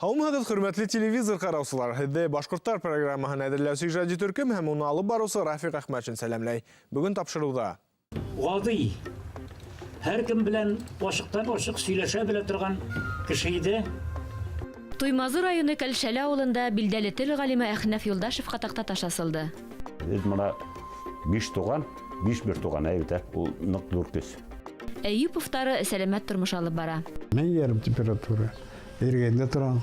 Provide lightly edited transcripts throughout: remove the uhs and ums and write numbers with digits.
Һаумыһыгыз, хөрмәтле телевизор караусылар. Һеҙҙе Башҡорттар программаһын әҙерләүсе ижади төркем һәм уны алып барыусы Рафиҡ Әхмәтшин сәләмләй. Бөгөн тапшырыуҙа. Ғадый, һәр кем белән ашыҡтан-ашыҡ сөйләшә белә торған кеше иде. Туймазы районы Кәлшәле ауылында билдәле тел ғалимы Әхнәф Юлдашевҡа таҡтаташ асылды. Мына 5 туған, 5 туған әйбіт, ул ныҡ ҙур көс. Әйүповтары сәләмәт тормош алып бара. Мен ярым температура. Ергенде торам.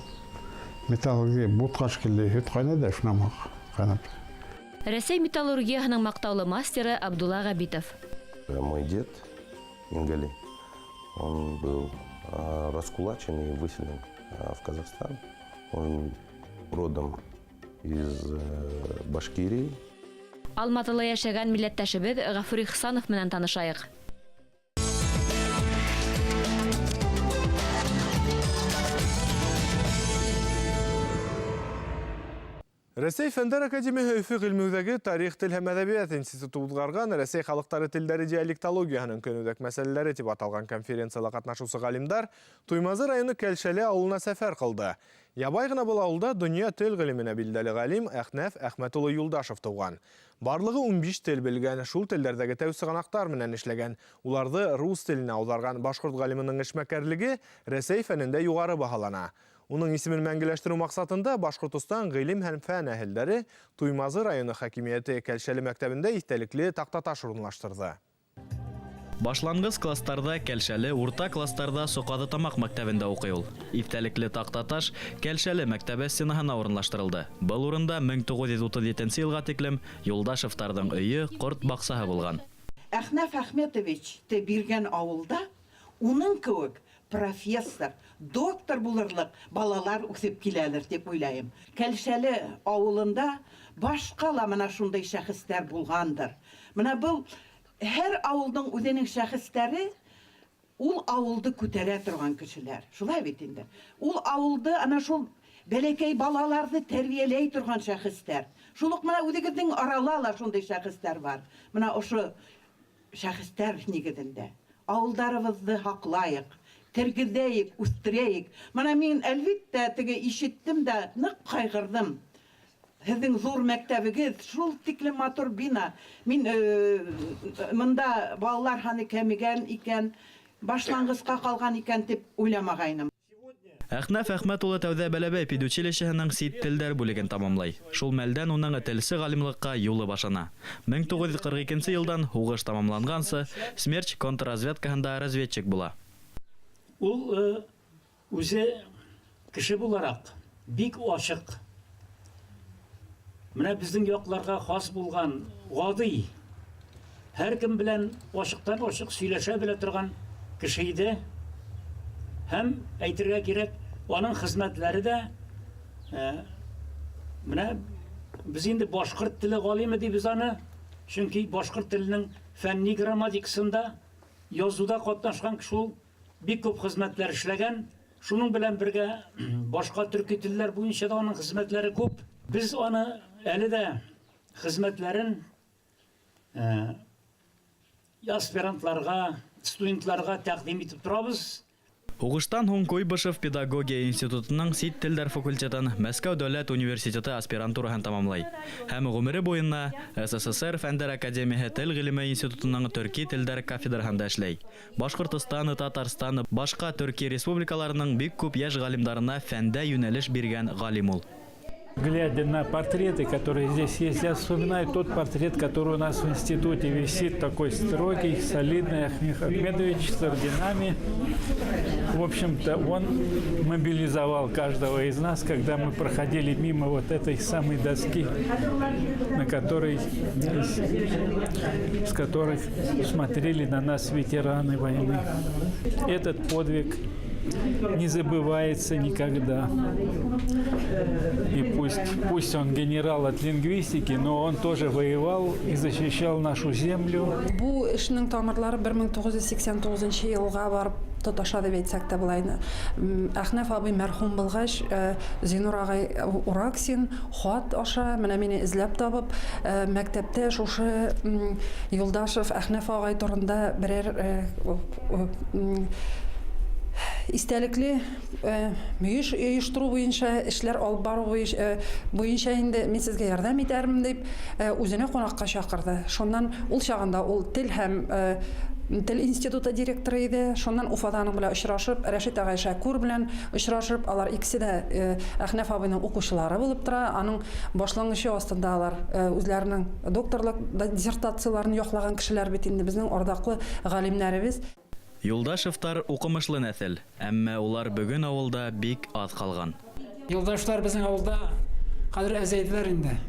Металлургия бутҡаш килде, һөт ҡайнады шунамаҡ ҡанап. Рәсәй металлургияһының маҡтаулы мастеры Абдулла Ғабитов. Мой дед Ингали, он был раскулачен и выселен в Казахстан. Он родом из Башкирии. Алматыла йәшәгән милләттәшебеҙ Ғафури Хсанов менән танышайыҡ. Рәсәй Фәндәр академияһы Өфө ғилмеүҙәге тарих, тел һәм әҙәбиәт институты уҙғарған Рәсәй халыҡтары телдәре диалектологияһының көнүҙәк мәсьәләләре тип аталған конференцияла ҡатнашыусы ғалимдар Туймазы районы Кәлшәле ауылына сәфәр ҡылды. Ябай ғына был ауылда донъя тел ғилеменә билдәле ғалим Әхнәф Әхмәт улы Юлдашев тыуған. Барлығы 15 тел белгән, шул телдәрҙәге тәү сығанаҡтар менән эшләгән. Уларҙы рус теленә ауҙарған башҡорт ғалимының эшмәкәрлеге Рәсәй фәнендә юғары баһалана. Уның исемен мәңгеләштереү маҡсатында Башҡортостан ғилем һәм фән әһелдәре Туймазы районы хакимиәте Кәлшәле мәктәбендә иҫтәлекле таҡтаташ урынлаштырҙы. Башланғыс класстарда Кәлшәле, урта класстарда Соҡаҙы тамаҡ мәктәбендә уҡый ул. Иҫтәлекле таҡтаташ Кәлшәле мәктәбе стенаһына урынлаштырылды. Был урында 1937 йылға тиклем Юлдашевтарҙың өйө, ҡорт баҡсаһы булған. Әхнәф Әхмәтовичте биргән ауылда, уның кеүек профессор, доктор булырлыҡ балалар үҫеп киләлер дип уйлайым. Кәлшәле ауылында башҡа ла мына шундай шәхестәр булғандыр. Мына был һәр ауылдың үҙенең шәхестәре, ул ауылды күтәрә торған кешеләр. Шулай бит инде. Ул ауылды ана шул бәләкәй балаларҙы тәрбиәләй торған шәхестәр. Шул уҡ мына үҙегеҙҙең арала ла шундай шәхестәр бар. Мына ошо шәхестәр нигеҙендә ауылдарыбыҙҙы һаҡлайыҡ, тергеҙәйек, үҫтерәйек. Мына мин әлбиттә теге ишеттем дә ныҡ ҡайғырҙым. Һеҙҙең ҙур мәктәбегеҙ, шул тиклем матур бина. Мин мында балалар һаны кәмегән икән, башланғысҡа ҡалған икән тип уйламағайным. Әхнәф Әхмәт улы тәүҙә Бәләбәй педучилищеһының сит телдәр бүлеген тамамлай. Шул мәлдән уның телсе ғалимлыҡҡа юлы башана. 1942 йылдан һуғыш тамамланғансы, Смерч контрразведкаһында разведчик була. Ул үзе кеше булараҡ бик ашыҡ. Менә безнең яҡларға хас булған ғадый, һәр кем белән ашыҡтан-ашыҡ сөйләшә белә торған кеше иде. Һәм әйтергә кирәк, аның хеҙмәтләре дә менә без инде башҡорт теле ғалимы дибез аны, чөнки башҡорт теленең фәнни грамматикасында языуҙа ҡатнашҡан кеше ул бик күп хеҙмәтләр эшләгән. Шуның белән бергә башҡа төрки телләр буйынса да аның хеҙмәтләре күп. Без аны әле дә хеҙмәтләрен аспирантларға, студентларға тәҡдим итеп торабыз. Һуғыштан һуң Куйбышев педагогия институтының сит телдәр факультетын Мәскәү дәүләт университеты аспирантураһын тамамлай. Һәм ғүмере буйына СССР Фәндәр академияһы тел ғилеме институтының төрки телдәр кафедраһында эшләй. Башҡортостан, Татарстан, башҡа төрки республикаларының бик күп йәш ғалимдарына фәндә юнәлеш биргән ғалим ул. Глядя на портреты, которые здесь есть, я вспоминаю тот портрет, который у нас в институте висит, такой строгий, солидный, Ахмед Ахмедович с орденами. В общем-то, он мобилизовал каждого из нас, когда мы проходили мимо вот этой самой доски, на которой, с которой смотрели на нас ветераны войны. Этот подвиг не забывается никогда. И пусть он генерал от лингвистики, но он тоже воевал и защищал нашу землю. Бу эшнең тамырлары 1989 елга барып тоташа дип әйтсәк тә булайны. Әхнәф абый мәрхүм булгач, Зинур агай Ураксин хат аша менә мине эзләп табып, мәктәптә шушы Юлдашев Әхнәф агай турында берәр истәлекле мөеш оештыру буенча эшләр алып бару буенча инде мин сезгә ярдәм итәрмен дип үзенә кунакка чакырды. Шуннан ул чагында ул тел һәм Тел институты директоры иде. Шуннан Уфадан белән очрашып, Рәшит агай Шәкүр белән очрашып, алар икесе дә Әхнәф абыйның укучылары булып тора. Аның башлангычы астында алар үзләренең докторлык диссертацияларын яклаган кешеләр бит инде безнең ардаклы галимнәребез. Юлдашевтар укымышлы нәсел, әмма улар бүген авылда бик аз калган. Юлдашлар безнең авылда кадәр әзәйделәр инде.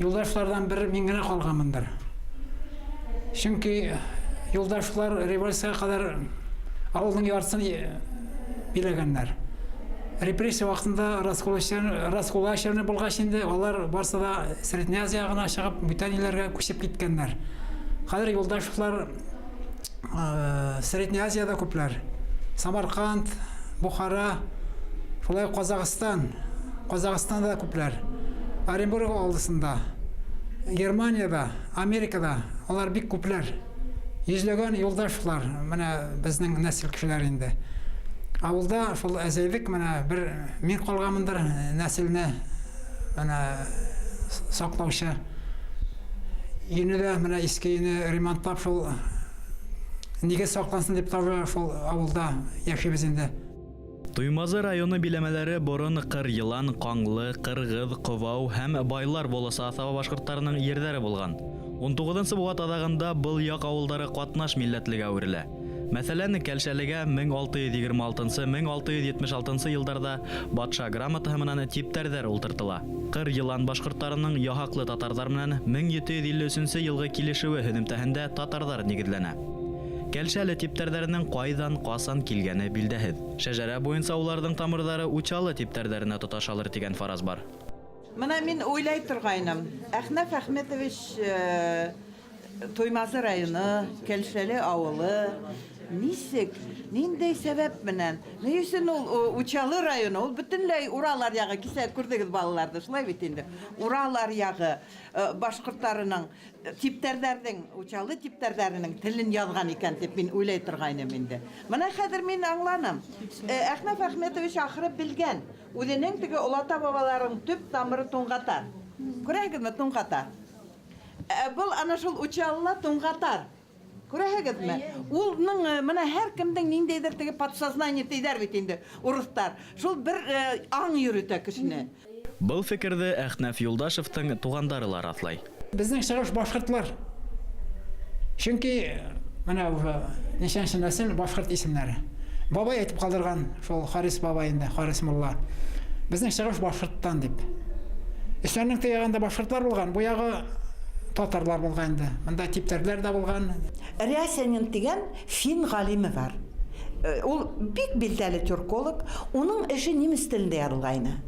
Юлдашлардан бер мин генә калганмындыр. Чөнки Юлдашлар революция кадәр авылның яртысын биләгәннәр. Репрессия вакытында раскулачаны булгач инде алар барсы да Средняя Азия гына чыгып, бүтән илләргә күчеп киткәннәр. Хәзер юлдашлар Средняя Азияда күпләр. Самарканд, Бухара, шулай Казакъстанда күпләр. Оренбург алдысында, Германияда, Америкада алар бик күпләр. Йөзләгән юлдашлар, менә безнең нәсел кешеләр инде. Авылда шул әзәйлек менә бер мин калганмындыр нәселне менә саклаучы. Йөнедә менә искене ремонтлап шул нигә саклансын дип тавы шул авылда яшибез инде. Туймазы районы биләмәләре борын Кыр Елан, Каңлы, Кыргыз, Кывау һәм Байлар болысы асабы башкортларының йөрдәре булган. 19-нчы буат адагында был як авылдары катнаш милләтлегә әверелә. Мәсәлән, Кәлшәлегә 1670-1676 елларда батша грамотаһы менән типтәрдәр ултыртыла. Кыр Елан башкортларының яһаклы татарлар белән 1753 елгы килешүе һөдемтәһендә татарлар нигезләнә. Кәлшәле типтәрдәренең кайдан, касан килгәне билдәһез. Шәҗәрә буенча уларның тамырлары учалы типтәрдәренә тоташалыр дигән фараз бар. Менә мин уйлай торгайным. Әхнәф Әхмәтович Туймазы районы, Кәлшәле авылы нисек, ниндәй сәбәп менән? Ни өчен ул Учалы районы, ул бөтенләй Ураллар ягы, кисә күрдегез балаларды, шулай бит инде. Ураллар ягы башкортларының типтәрдәрнең, Учалы типтәрдәрнең телен язган икән дип мин уйлай торгайным инде. Менә хәзер мин аңланым. Әхнәф Әхмәтович ахыры белгән. Үзенең теге олата бабаларының төп тамыры Туңгатар. Күрәһегезме Туңгатар? Бұл ана шул Учалыла Туңгатар. Күрәһегезме? Улның менә һәр кемдең ниндәйдер теге подсознание тейдер бит инде урыстар. Шул бер аң йөрүтә кешене. Бұл фикерде Әхнәф Юлдашевтың тугандарылар атлай. Безнең чыгыш башкортлар. Чөнки менә нишәнче нәсел башкорт исемнәре. Бабай әйтеп калдырган, шул Харис бабай инде, Харис мулла. Безнең чыгыш башкорттан дип. Исәннең тегендә башкортлар булган, бу ягы татарлар булган инде. Монда типтәрләр дә булган. Рясенин дигән фин галиме бар. Ул бик билдәле тюрколог, уның эше немец телендә язылган.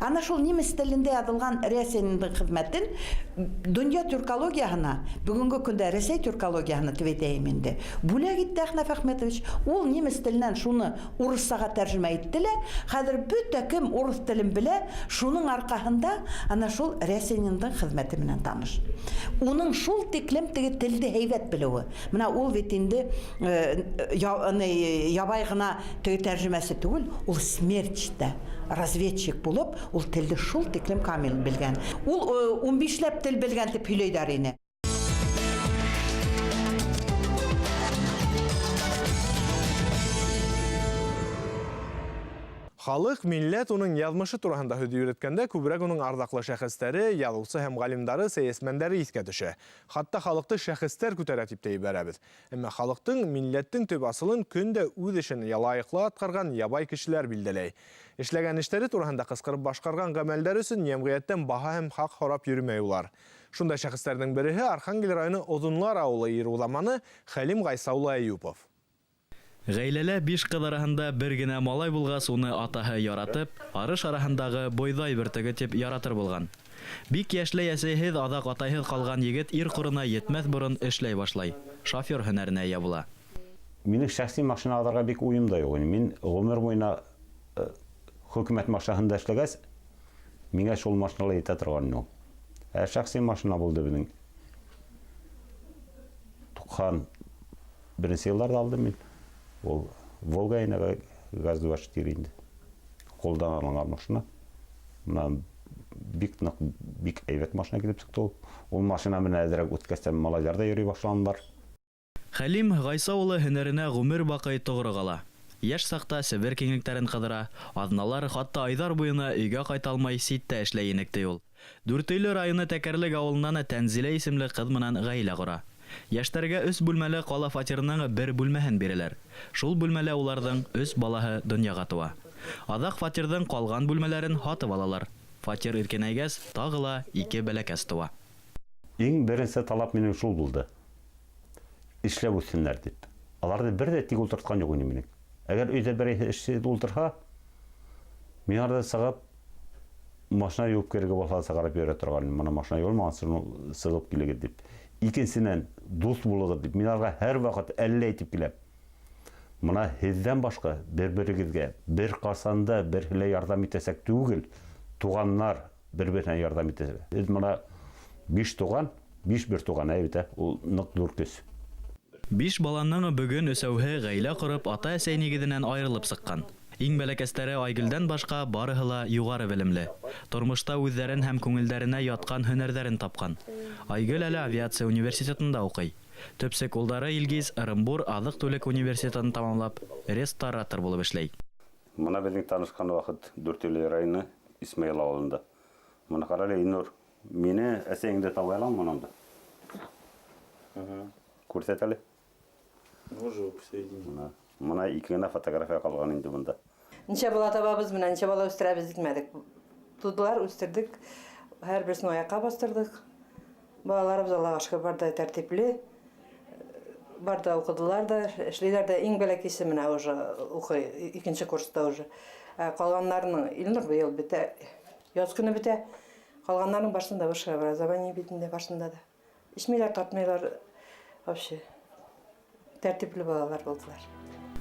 Ана шул немец телендә язылган Рясенинның хезмәтен дөнья тюркологиясына, бүгенге көндә Рәсәй тюркологиясына тибетәем инде. Бүләк итте Әхнәф Әхмәтович. Ул немец теленнән шуны урысчага тәрҗемә иттеләр. Хәзер бөтә кем урыс телен белә, шуның аркаһында ана шул Рәсәйнинның хезмәте белән таныш. Уның шул тиклем теге телде һәйбәт белүе. Менә ул бит инде ябай гына теге тәрҗемәсе түгел, ул смертчта разведчик булып, ул телде шул тиклем камил белгән. Ул 15 тел белгән дип һөйләйдәр ине. Халык, милләт уның язмышы турында һүз йөрөткәндә күбрәк уның ардаклы шәхестәре, язучы һәм галимдары, сәясәтмәннәре искә төшә. Хатта халыкты шәхестәр күтәрә дип тә ибәрәбез. Әмма халыктың, милләттең төп асылын көндә үз эшен лаеклы аткарган ябай кешеләр билдәләй. Эшләгән эшләре турында кыскырып башкарган гамәлләр өчен җәмгыятьтән баһа һәм хак харап йөрмәй улар. Шундай шәхестәрнең береһе Архангел районы Озынлар авылы ируламаны Хәлим Гайсаулы Әюпов. Гаиләлә 5 кыз араһында бер генә малай булгас, уны атаһы яратып, арыш араһындагы бойдай бөртеге дип яратыр булган. Бик яшьле ясәйһез, адак атайһыз калган егет ир курына йетмәс борын эшләй башлай. Шофер һөнәренә ия була. Минең шәхси машиналарга бик уем да юк. Мин гомер буена хөкүмәт машинасында эшләгәс, миңа шул машиналар итә торган юк. Шәхси машина булды безнең. 91 елларда алдым мин. Ол Волга инәгә ГАЗ-24 инде. Қолдан алынған машина. Мына бик әйбәт машина килеп чыкты ул. Ул машина менән әзрәк үткәстән малайлар да йөри башлаганнар. Хәлим Гайса улы һөнәренә гомер бакый тогры кала. Яшь сакта Себер киңлектәрен кыдыра, аҙналар хатта айдар буена өйгә кайта алмай ситтә эшләй инекте ул. Дүртөйле районы Тәкәрлек авылыннан Тәнзилә исемле кыз менән гаилә кора. Яшьтәргә 3 бүлмәле кала фатирының 1 бүлмәһен бирәләр. Шул бүлмәлә уларның 3 балаһы дөньяга туа. Адак фатирның калган бүлмәләрен һатып алалар. Фатир иркенәйгәс, тагы ла 2 бәләкәс туа. Иң беренче талап минем шул булды. Эшләп үссеннәр дип. Аларны бер дә тик ултырткан юк инде. Әгәр өйдә бер эшче ултырса, мин арда сыгып машина юып кереге булса сыгарып йөрә торган. Моны машина юлмасын сыгып килегез дип. Икенчедән дус булыгыз дип. Мин арга һәр вакыт әллә әйтеп киләм. Моны һездән башка бер-берегезгә бер касанда бергә ярдәм итәсәк түгел, туганнар бер-беренә ярдәм итәсәк. Без моны 5 туган, 5 бер туган әйтә, ул нык зур көс. 5 баланың бүген өсәүһе гаилә корып ата-әсә нигеҙенән айырылып сыккан. Иң бәләкәстәре Айгөлдән башка барыһы ла югары белемле. Тормышта үҙҙәрен һәм күңелдәренә яткан һөнәрҙәрен тапҡан. Айгөл әле авиация университетында уҡый. Төпсек улдары Илгиз Ырымбур аҙыҡ-түлек университетын тамамлап, ресторатор булып эшләй. Мына безнең танышкан вакыт Дүртөйле районы Исмаил авылында. Мына ҡарале Иннур, мине әсәйеңде табай аламы монда? Күрсәт әле. Уже посередине. Мына 2 генә фотография калган инде монда. Ничә бала табабыз менән, ничә бала үстерәбез дикмәдек. Тудылар, үстердек, һәр берсен аякка бастырдык. Балаларыбыз Аллаһка шөкер барда тәртипле. Барда укыдылар да, эшләйләр дә, иң бәләкәсе менә уже укый, 2нче курста уже. Калганнарның Илнур быел бетә, яз көне бетә. Калганнарның башында высшее образование битендә башында да. Ичмиләр, тартмыйлар вообще. Тәртипле балалар булдылар.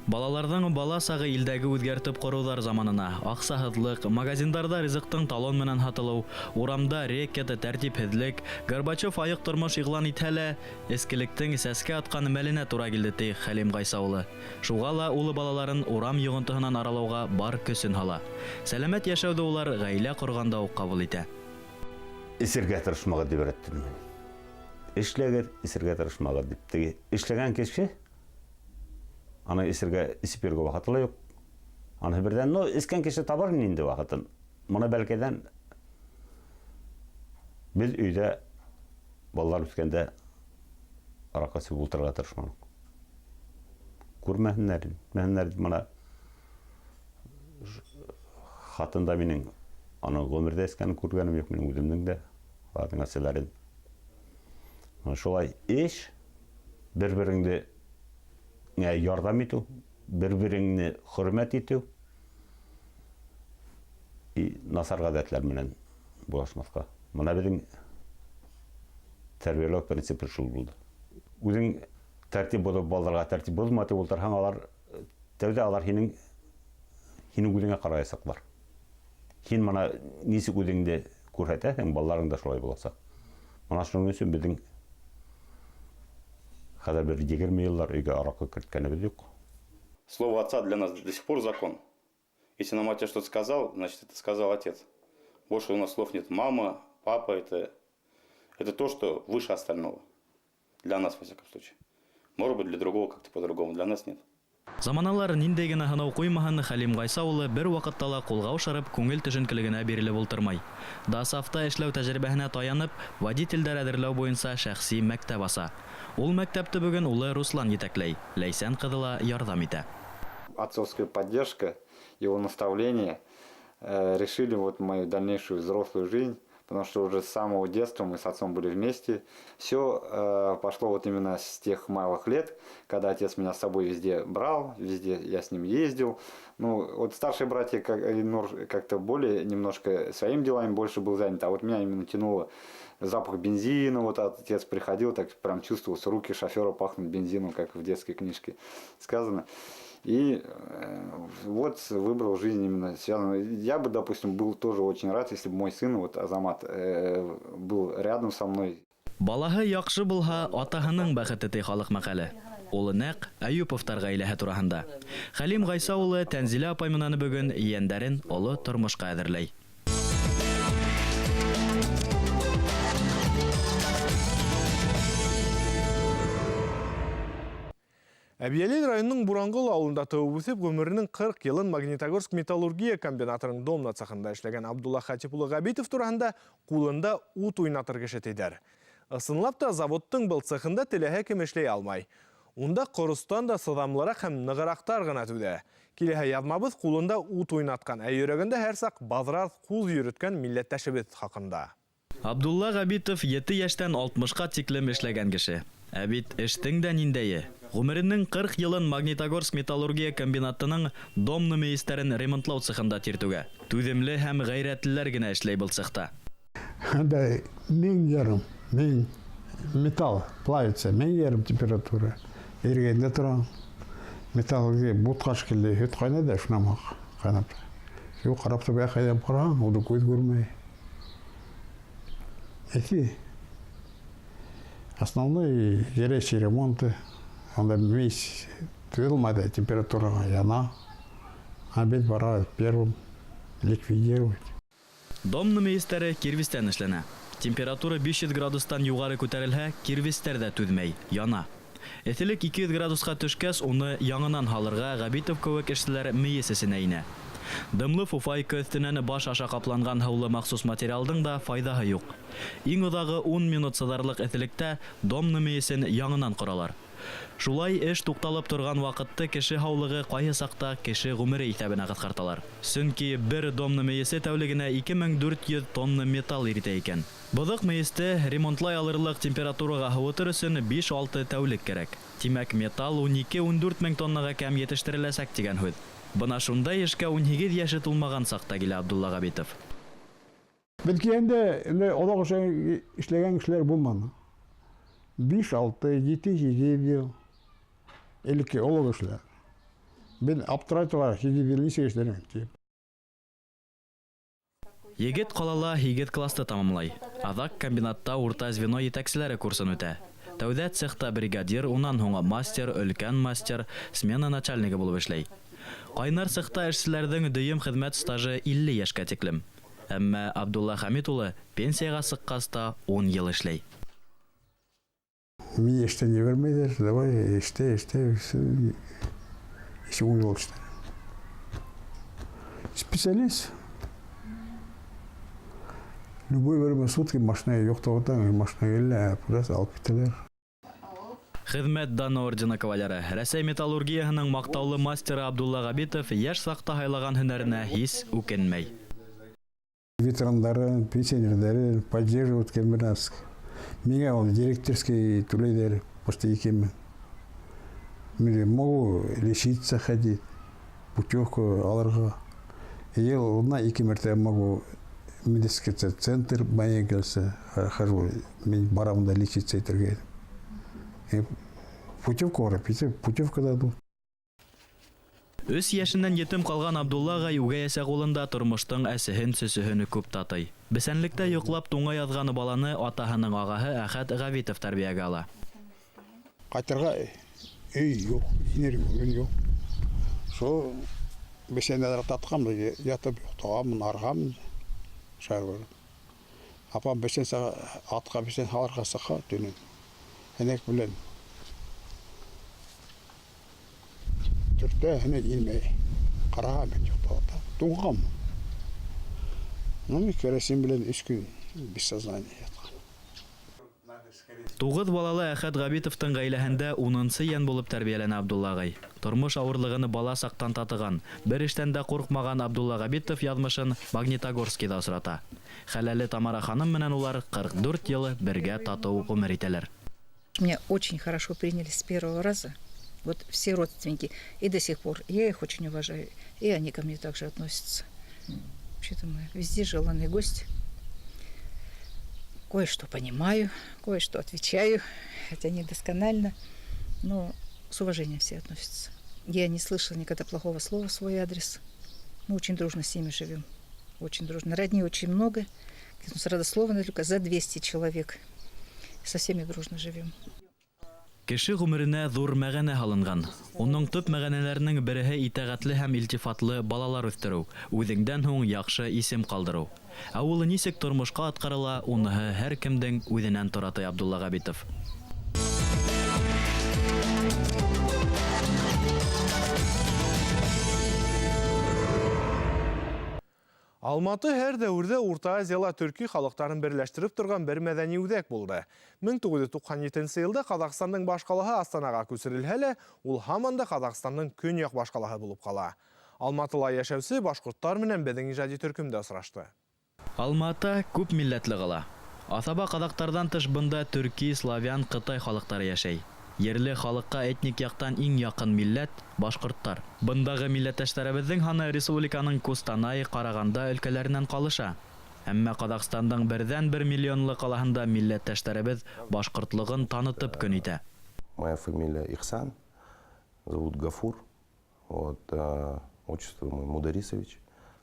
Балаларның бала сагы илдәге үзгәртеп корулар заманына аксаһызлык, магазиндарда ризыктың талон менән һатылу, урамда рекеты тәртипһезлек, Горбачев аяк тормыш игълан итһә лә, эскелектең сәскә аткан мәленә тура килде ти Хәлим Гайса улы. Шуга ла улы балаларын урам йогынтыһынан аралауга бар көсөн һала. Сәламәт яшәүде улар гаилә корганда ук кабул итә. Исергә тырышмагыз дип әйттем. Эшләгез, исергә тырышмагыз дип. Теге эшләгән кеше аны исергә испергә вакытлы юк. Аны бердән, ну, искән кеше табар инде вакытын. Моны бәлкедән без өйдә балалар үскәндә аракасы бултырга тырышмадык. Күрмәһеннәр, моны хатында минең аны гомердә искән күргәнем юк, минең үземнең дә хатын әсәләрен. Шулай эш бер-береңне ярдәм итү, бер-береңне хөрмәт итү и насар гадәтләр менән булашмаска. Моны безнең тәрбияләү принципы шул булды. Үзең тәртип булып балаларга тәртип булмады бултырһаң, алар тәүдә алар һинең үзеңә караячаклар. Һин моны нисек үзеңдә күрһәтәсең, балаларың да шулай булачак. Моны шуның өчен безнең хәзер бер 20 еллар өйгә аракы керткәнебез юк. Слово отца для нас до сих пор закон. Если нам отец что-то сказал, значит, это сказал отец. Больше у нас слов нет. Мама, папа, это то, что выше остального. Для нас, во всяком случае. Может быть, для другого как-то по-другому. Для нас нет. Заманалар ниндәй генә һынау куймаһын, Хәлим Гайса улы бер вакытта ла кулга ушырып, күңел төшенкелегенә бирелеп ултырмай. Дасафта эшләү тәҗрибәһенә таянып, водительдәр әзерләү буенча шәхси мәктәп аса. Ул мәктәпте бүген улы Руслан етәкләй. Ләйсән кызы ла ярдәм итә. Отцовская поддержка, его наставления решили вот мою дальнейшую взрослую жизнь, потому что уже с самого детства мы с отцом были вместе. Все пошло вот именно с тех малых лет, когда отец меня с собой везде брал, везде я с ним ездил. Ну, вот старшие братья как-то более немножко своими делами больше был занят, а вот меня именно тянуло запах бензина, вот отец приходил, так прям чувствовался, руки шофера пахнут бензином, как в детской книжке сказано. И вот выбрал жизнь именно связанную. Я бы, допустим, был тоже очень рад, если бы мой сын, вот Азамат, был рядом со мной. Балаһы яҡшы булһа, атаһының бәхете ти халыҡ мәҡәле. улы нәк Әюповтар гаиләһе тураһында. Хәлим Гайса улы Тәнзилә апай менән бүген ияндәрен олы тормышка әзерләй. Әбиялил районының Бурангыл ауылында тауып өсіп, өмірінің 40 елын Магнитогорск металлургия комбинатының домна цехында эшләгән Абдулла Хатипулы Габитов турында кулында ут уйнатыр кеше тидер. Ысынлап та заводтың был цехында теләһә кем эшләй алмай. Унда корыстан да сыдамлырак һәм ныгырактар гына түдә. Киләһә язмабыз кулында ут уйнаткан, ә йөрәгендә һәр сак базрар кул йөрөткән милләттәшебез хакында. Абдулла Габитов 7 яшьтән 60-ка тиклем эшләгән кеше. Ә бит эштең дә ниндәе? Гомеренең 40 елын Магнитогорск металлургия комбинатының домны мейестерен ремонтлау цехында тиртүгә. Түземле һәм гайрәтлеләр генә эшләй был цехта. Да, мен металл плавится, мен температура. Эргенде торам. Металлге бутқаш келді, өт қайнады, шынамақ қайнап. Шо қарап табай қайдап қарам, оды көз көрмей. Эти основной жерящие ремонты, он весь твердомая температура яна, обед пора первым ликвидировать. Домны мейестері кирвистен эшләнә. Температура 500 градустан югары күтәрелһә, кирвистер дә түҙмәй, яна. Эҫелек 200 градуска төшкәс, уны яңынан һалырга Габитов кеүек эшселәр мейесесенә инә. Дымлы фуфайка өҫтөнән баш аша капланган һыулы махсус материалдың да файдаһы юк. Иң оҙағы 10 минут сыҙарлык эҫелектә домны мейесен яңынан ҡоралар. Шулай эш туҡталып торған ваҡытты кеше һаулығы ҡайһы саҡта кеше ғүмере иҫәбенә ҡыҫҡарталар. Сөнки бер домны мейесе тәүлегенә 2400 тонна металл иретә икән. Быҙыҡ мейесте ремонтлай алырлык температураға һыуытыр өсөн 5-6 тәүлек кәрәк. Тимәк, металл 12-14 мең тоннаға кәм етештереләсәк тигән һүҙ. Бына шундай эшкә 18 яшы тулмаған саҡта килә Абдулла Габитов. Бәлки инде оҙаҡ эшләгән кешеләр булманы. 5-6, 7 ел. Элекке олоғ эшләр. Мен аптырайтыға 7 ел нисә эшләрен тип. Егет ҡалала һигеҙ класты тамамлай. Аҙаҡ комбинатта урта звено етәкселәре курсын үтә. Тәүҙә цехта бригадир, унан һуңа мастер, өлкән мастер, смена начальнигы булып эшләй. Ҡайнар цехта эшселәрҙең дөйөм хеҙмәт стажы 50 йәшкә тиклем. Әммә Абдулла Хамит улы пенсияға сыҡҡас та 10 йыл эшләй. Мне эштә не вермәйҙәр, давай эштә, еще 10 йыл эштә. Специалист. Любой время сутки машина юҡтауҙан, машина еллә, просто алып китәләр. Хеҙмәт даны ордена кавалеры, Рәсәй металлургияһының маҡтаулы мастеры Абдулла Габитов йәш саҡта һайлаған һөнәренә һис үкенмәй. Ветерандарын, пенсионердарын поддерживать комбинатск. Меня он директорский түләйҙәр, почти 2 мең. Мен могу лечиться ходить, путевку алырға. Ел одна 2 мәртәбә могу медицинский центр больница хожу, мен барамын да лечиться итергә. Путевка орып, путевка дадут. 3 йәшеннән етем ҡалған Абдулла ағай үгәйәсә ҡулында тормоштың әсеһен, сөсөһөн күп татый. Бесәнлектә йоҡлап туңа яҙғаны баланы атаһының ағаһы Әхәт Габитов тәрбиәгә ала. Ҡайтырға өй юҡ, инер юҡ. Шо бесәндәр татҡан ятып юҡтағанмын, арғанмын. Шәр. Апам бесән атҡа бесән һалырға сыҡа төнөн. Һәнәк белән. Төртә һәнәк инмәй. Ҡараға мен юҡтағанда. Туңғанмын. Керосин белән 3 көн без сознания ятҡан. 9 балалы Әхәт Габитовтың ғаиләһендә 10-нсы йән булып тәрбиәләнә Абдулла ағай. Тормош ауырлығыны бала саҡтан татыған, бер эштән дә ҡурҡмаған Абдулла Габитов яҙмышын Магнитогорскида осрата. Хәләле Тамара ханым менән улар 44 йылы бергә татыу ғүмер итәләр. Меня очень хорошо приняли с первого раза. Вот все родственники. И до сих пор я их очень уважаю. И они ко мне также относятся. Вообще-то мы везде желанный гость. Кое-что понимаю, кое-что отвечаю, хотя недосконально, но с уважением все относятся. Я не слышала никогда плохого слова в свой адрес. Мы очень дружно с ними живем. Очень дружно. Родни очень много. С родословной только за 200 человек. Со всеми дружно живем. Кеше гомеренә зур мәгънә һалынган. Уның төп мәгънәләренең береһе итәгатьле һәм илтифатлы балалар үстерү, үзеңдән һуң яхшы исем калдыру. Ә ул ничек тормышка аткарыла, уныһы һәр кемдең үҙенән тора, ди Абдулла Габитов. Алматы һәр дәүрдә Урта Азияла төрки халыктарын берләштереп торган бер мәдәни үҙәк булды. 1997 елда Қазақстанның башкалаһы Астанага күсерелһә лә, ул һаман да Қазақстанның көньяк башкалаһы булып кала. Алматыла яшәүсе башкорттар менән безнең иҗади төркемдә осрашты. Алматы күп милләтле кала. Асаба казактардан тыш бында төрки, славян, Кытай халыктары яшәй. Ерле халыкка этник яктан иң якын милләт башкорттар. Бындагы милләттәшләребезнең һаны республиканың Костанай, Караганда өлкәләреннән калыша. Әмма Казакстанның 1,1 миллионлы калаһында милләттәшләребез башкортлыгын танытып көн итә. Моя фамилия Ихсан, зовут Гафур. Вот, отчество мой Мударисович,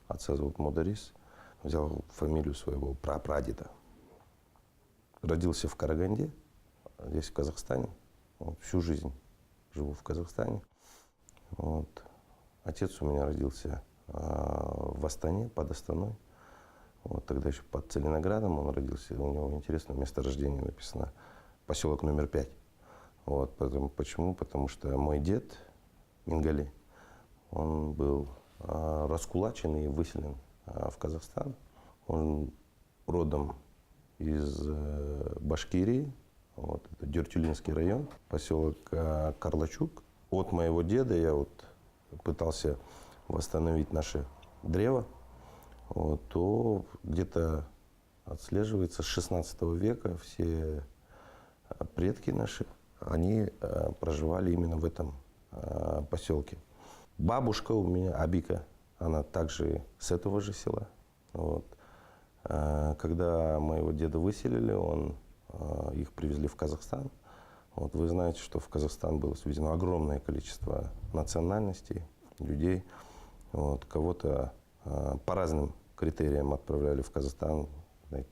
отца зовут Мударис. Взял фамилию своего прапрадеда. Родился в Караганде, здесь в Казахстане. Вот, всю жизнь живу в Казахстане. Вот. Отец у меня родился в Астане, под Астаной. Вот, тогда еще под Целиноградом он родился. У него интересное место рождения написано. Поселок номер 5. Вот, почему? Потому что мой дед Мингали, он был раскулачен и выселен в Казахстан. Он родом из Башкирии. Вот, это Дюртюлинский район, поселок Карлачук. От моего деда я вот пытался восстановить наше древо. Вот, то где-то отслеживается с 16 века все предки наши, они проживали именно в этом поселке. Бабушка у меня, Абика, она также с этого же села. Вот. Когда моего деда выселили, их привезли в Казахстан. Вот вы знаете, что в Казахстан было сведено огромное количество национальностей, людей. Вот, кого-то по разным критериям отправляли в Казахстан,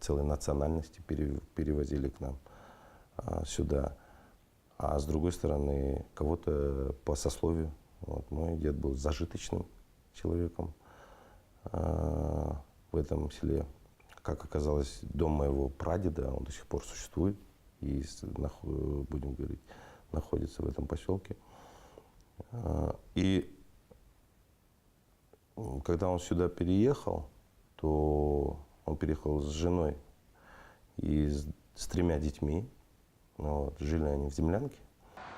целые национальности перевозили к нам сюда. А с другой стороны, кого-то по сословию. Вот, мой дед был зажиточным человеком в этом селе. Как оказалось, дом моего прадеда, он до сих пор существует и, будем говорить, находится в этом поселке. И когда он сюда переехал, то он переехал с женой и с 3 детьми. Вот, жили они в землянке.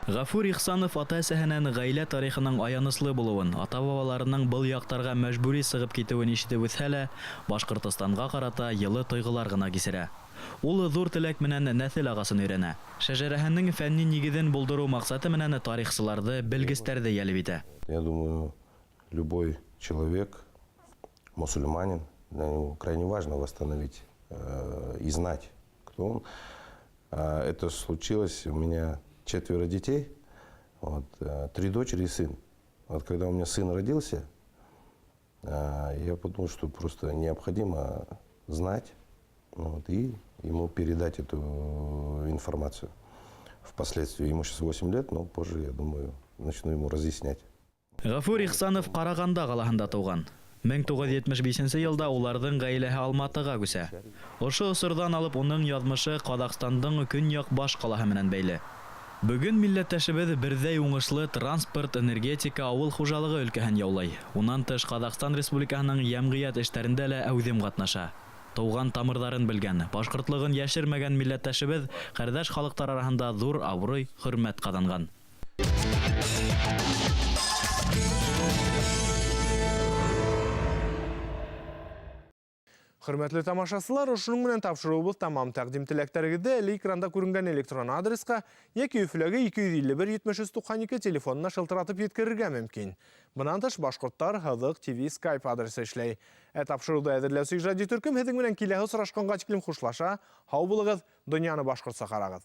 Гафур Ихсанов ата-әсәһенән гаилә тарихының аяныслы булуын, ата-бабаларының был яктарга мәҗбүри сыгып китүен ишетеп үсһә лә, Башкортстанга карата йылы тойгылар гына кисерә. Ул зур теләк менән нәсел агасын өйрәнә. Шәҗәрәһенең фәнни нигезен булдыру максаты менән тарихчыларны, белгечләрне ялеп итә. Я думаю, любой человек, мусульманин, для него крайне важно восстановить и знать, кто он. Это случилось у меня 4 детей, вот, 3 дочери и сын. Вот когда у меня сын родился, я подумал, что просто необходимо знать, вот, и ему передать эту информацию. Впоследствии ему сейчас 8 лет, но позже, я думаю, начну ему разъяснять. Гафур Ихсанов Караганда калаһында туган. 1975 елда уларның гаиләһе Алматыга күсә. Ошо осырдан алып уның язмышы Казакстандың көньяк баш калаһы менән бәйле. Бүген милләттәшебез бердәй уңышлы транспорт, энергетика, авыл хуҗалыгы өлкәһен яулай. Унан тыш Казакстан Республикаһының җәмгыять эшләрендә лә әүдем катнаша. Туган тамырларын белгән, башкортлыгын яшермәгән милләттәшебез кардәш халыктар арасында зур абруй, хөрмәт казанган. Хөрмәтле тамашачылар, ошының менән тапшыруыбыз тамам. Тәкъдим теләктәрегездә әле экранда күренгән электрон адреска яки Өфләгә 251-7392 телефонына шылтыратып yetkерергә мөмкин. Бунан тыш Башкорттар Һыдык ТВ Skype адресы эшләй. Тапшыруды әзерләүче иҗади төркем һеҙҙең менән киләһе осрашканга тиклем хушлаша. Һау булыгыз, дөньяны башкортса карагыз.